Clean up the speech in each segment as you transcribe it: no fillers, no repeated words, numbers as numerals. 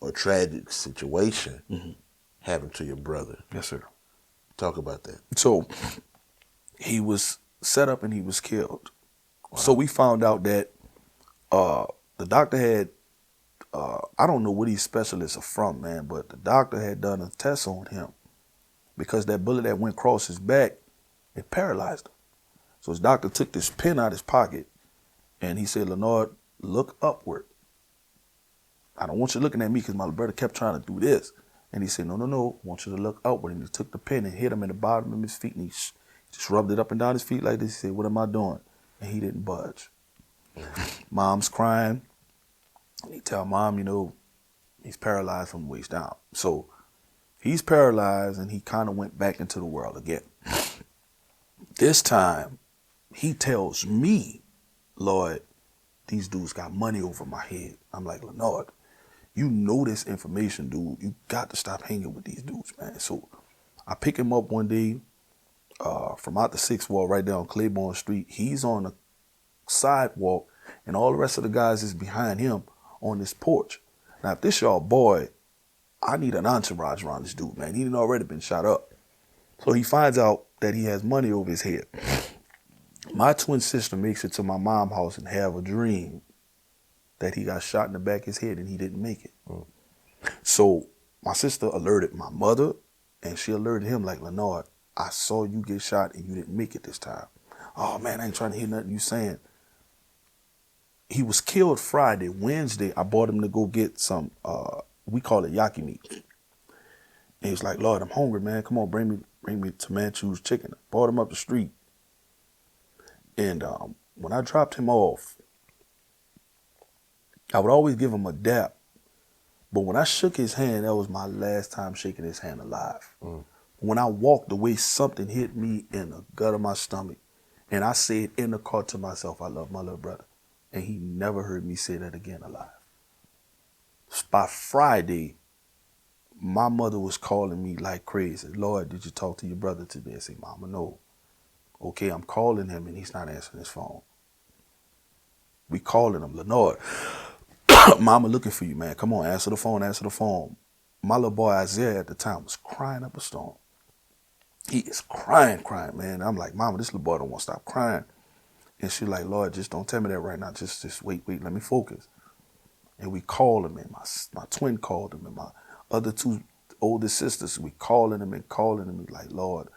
a tragic situation happened to your brother. Yes, sir. Talk about that. So he was set up and he was killed. Wow. So we found out that the doctor had, I don't know what these specialists are from, man, but the doctor had done a test on him because that bullet that went across his back, it paralyzed him. So his doctor took this pen out of his pocket and he said, Leonard, look upward. I don't want you looking at me because my brother kept trying to do this. And he said, no, I want you to look upward. And he took the pen and hit him in the bottom of his feet and he just rubbed it up and down his feet like this. He said, what am I doing? And he didn't budge. Mom's crying. And he tell Mom, he's paralyzed from the waist down. So he's paralyzed and he kind of went back into the world again. This time, he tells me, Lloyd, these dudes got money over my head. I'm like, Leonard, you know this information, dude. You got to stop hanging with these dudes, man. So I pick him up one day from out the 6th wall right down Claiborne Street. He's on the sidewalk and all the rest of the guys is behind him on this porch. Now, if this y'all boy, I need an entourage around this dude, man. He had already been shot up. So he finds out that he has money over his head. My twin sister makes it to my mom's house and have a dream that he got shot in the back of his head and he didn't make it. So my sister alerted my mother and she alerted him like, Leonard, I saw you get shot and you didn't make it this time. Oh man, I ain't trying to hear nothing you saying. He was killed Friday. Wednesday, I bought him to go get some, we call it yaki meat. And he was like, Lord, I'm hungry, man. Come on, bring me to Manchew's chicken. I bought him up the street. And when I dropped him off, I would always give him a dap. But when I shook his hand, that was my last time shaking his hand alive. When I walked away, something hit me in the gut of my stomach. And I said in the car to myself, I love my little brother. And he never heard me say that again alive. By Friday, my mother was calling me like crazy. Lord, did you talk to your brother today? I said, Mama, no. Okay, I'm calling him and he's not answering his phone. We calling him, Leonard, Mama looking for you, man. Come on, answer the phone, answer the phone. My little boy Isaiah at the time was crying up a storm. He is crying, man. I'm like, Mama, this little boy don't want to stop crying. And she's like, Lord, just don't tell me that right now. Just wait, let me focus. And we called him, and my twin called him, and my other 2 older sisters, we calling him, like, Lord,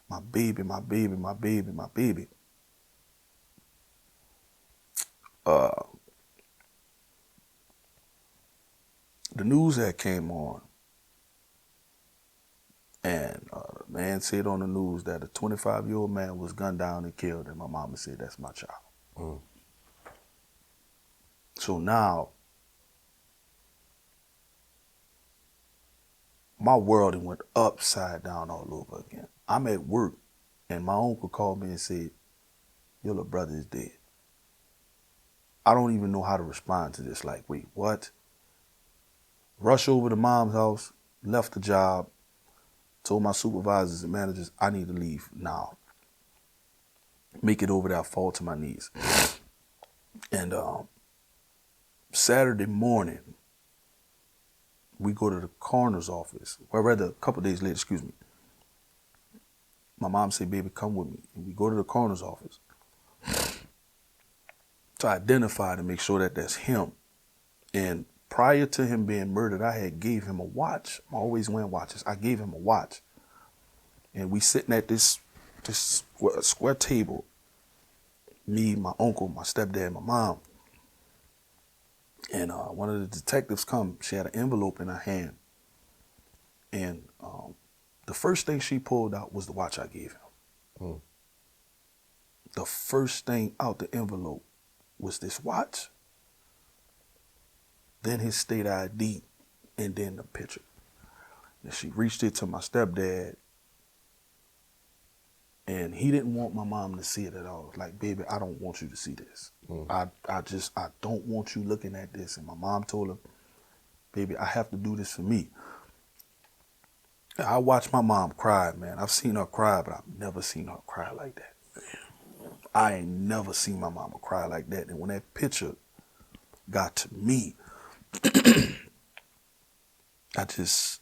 my baby. The news had came on, and the man said on the news that a 25-year-old man was gunned down and killed, and my mama said, that's my child. So now, my world went upside down all over again. I'm at work, and my uncle called me and said, your little brother is dead. I don't even know how to respond to this. Like, wait, what? Rush over to Mom's house, left the job, told my supervisors and managers, I need to leave now. Make it over there, fall to my knees. And Saturday morning, we go to the coroner's office. Well, rather, a couple days later, excuse me. My mom said, baby, come with me. And we go to the coroner's office to identify to make sure that that's him. And prior to him being murdered, I had gave him a watch. I'm always wearing watches. I gave him a watch. And we sitting at this square table, me, my uncle, my stepdad, my mom. And one of the detectives come. She had an envelope in her hand. And the first thing she pulled out was the watch I gave him. The first thing out the envelope was this watch, then his state ID, and then the picture. And she reached it to my stepdad, and he didn't want my mom to see it at all. Like, baby, I don't want you to see this. I don't want you looking at this. And my mom told him, baby, I have to do this for me. I watched my mom cry, man. I've seen her cry, but I've never seen her cry like that. I ain't never seen my mama cry like that. And when that picture got to me, I just,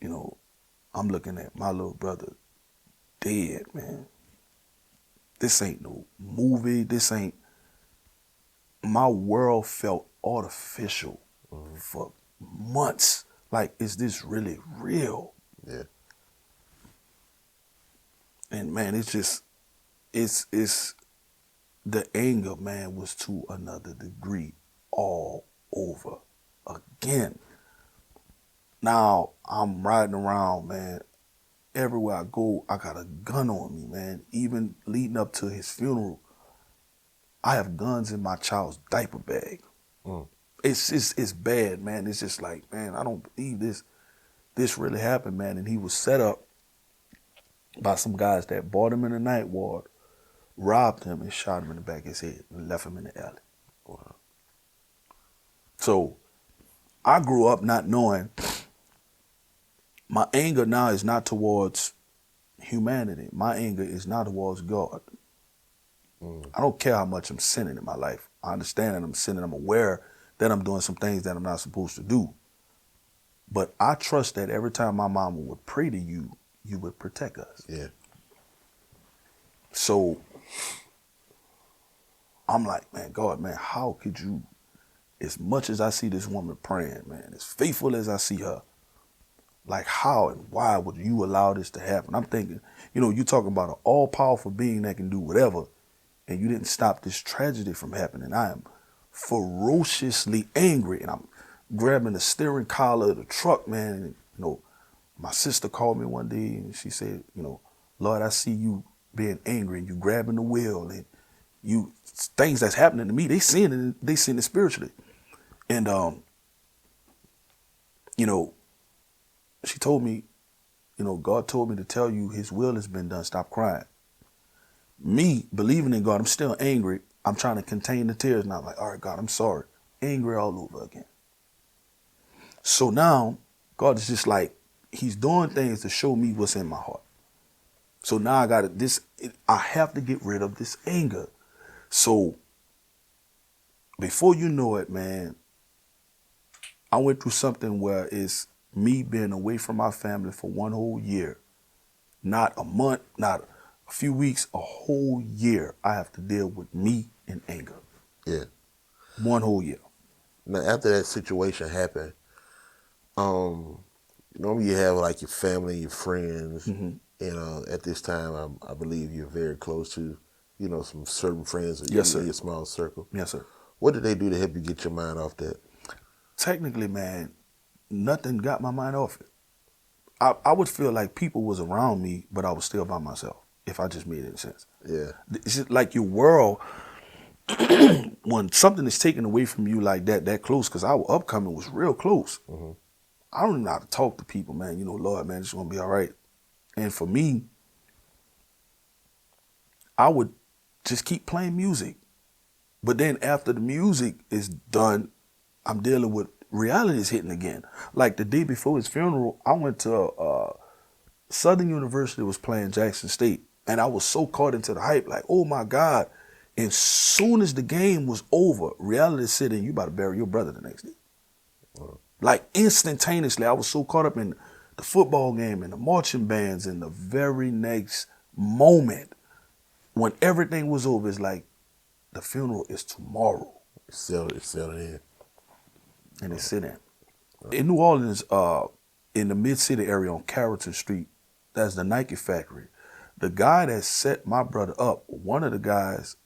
I'm looking at my little brother dead, man. This ain't no movie. This ain't, my world felt artificial for months. Like, is this really real? Yeah. And man, it's the anger, man, was to another degree all over again. Now I'm riding around, man. Everywhere I go, I got a gun on me, man. Even leading up to his funeral, I have guns in my child's diaper bag. It's bad, man. It's just like, man, I don't believe this really happened, man. And he was set up by some guys that bought him in the night ward, robbed him, and shot him in the back of his head and left him in the alley. Wow. So I grew up not knowing. My anger now is not towards humanity. My anger is not towards God. I don't care how much I'm sinning in my life. I understand that I'm sinning. I'm aware that I'm doing some things that I'm not supposed to do. But I trust that every time my mama would pray to you, you would protect us. Yeah. So I'm like, man, God, man, how could you, as much as I see this woman praying, man, as faithful as I see her, like how and why would you allow this to happen? I'm thinking, you talking about an all-powerful being that can do whatever, and you didn't stop this tragedy from happening. I am ferociously angry, and I'm grabbing the steering collar of the truck, man. And, my sister called me one day, and she said, Lord, I see you being angry, and you grabbing the wheel, and you things that's happening to me, they seeing it spiritually. And she told me, God told me to tell you his will has been done. Stop crying. Me believing in God, I'm still angry. I'm trying to contain the tears. And I'm like, all right, God, I'm sorry. Angry all over again. So now God is just like, he's doing things to show me what's in my heart. So now I have to get rid of this anger. So before you know it, man, I went through something where it's me being away from my family for one whole year. Not a month, not a few weeks, a whole year. I have to deal with me and anger. Yeah. One whole year. Now, after that situation happened, normally you have like your family, your friends, and at this time, I believe you're very close to, some certain friends in Yes, sir. your small circle. Yes, sir. What did they do to help you get your mind off that? Technically, man, nothing got my mind off it. I would feel like people was around me, but I was still by myself, if I just made any sense. Yeah. It's just like your world, when something is taken away from you like that close, because our upcoming was real close. I don't even know how to talk to people, man. Lord, man, it's going to be all right. And for me, I would just keep playing music. But then after the music is done, I'm dealing with reality is hitting again. Like the day before his funeral, I went to Southern University was playing Jackson State. And I was so caught into the hype, like, oh my God. And soon as the game was over, reality said, you about to bury your brother the next day. Like instantaneously, I was so caught up in the football game and the marching bands, and the very next moment, when everything was over, it's like the funeral is tomorrow. It's settled in. And it's sit in. In New Orleans, in the mid-city area on Carrollton Street, that's the Nike factory. The guy that set my brother up, one of the guys,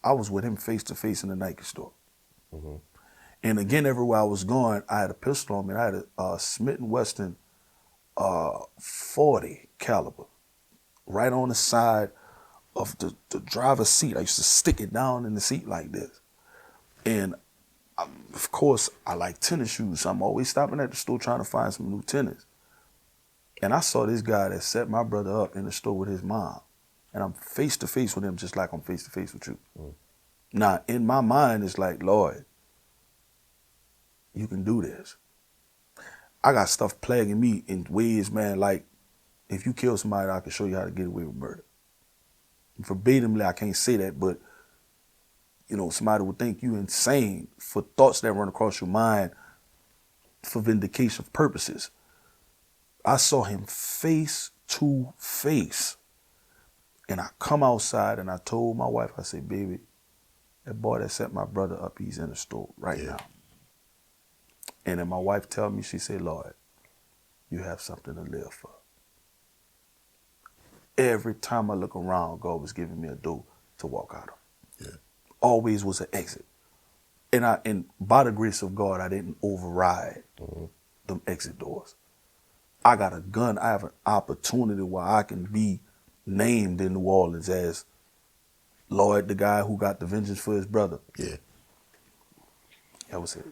I was with him face to face in the Nike store. And again, everywhere I was going, I had a pistol on me. I had a Smith & Wesson 40 caliber right on the side of the driver's seat. I used to stick it down in the seat like this. And of course, I like tennis shoes, so I'm always stopping at the store trying to find some new tennis. And I saw this guy that set my brother up in the store with his mom. And I'm face to face with him just like I'm face to face with you. Now, in my mind, it's like, Lord, you can do this. I got stuff plaguing me in ways, man, like if you kill somebody, I can show you how to get away with murder. Verbatimly, I can't say that, but somebody would think you insane for thoughts that run across your mind for vindication purposes. I saw him face to face. And I come outside and I told my wife, I said, baby, that boy that set my brother up, he's in the store right now. And then my wife tell me, she said, Lord, you have something to live for. Every time I look around, God was giving me a door to walk out of. Yeah. Always was an exit. And by the grace of God, I didn't override them exit doors. I got a gun. I have an opportunity where I can be named in New Orleans as Lloyd, the guy who got the vengeance for his brother. Yeah. That was it.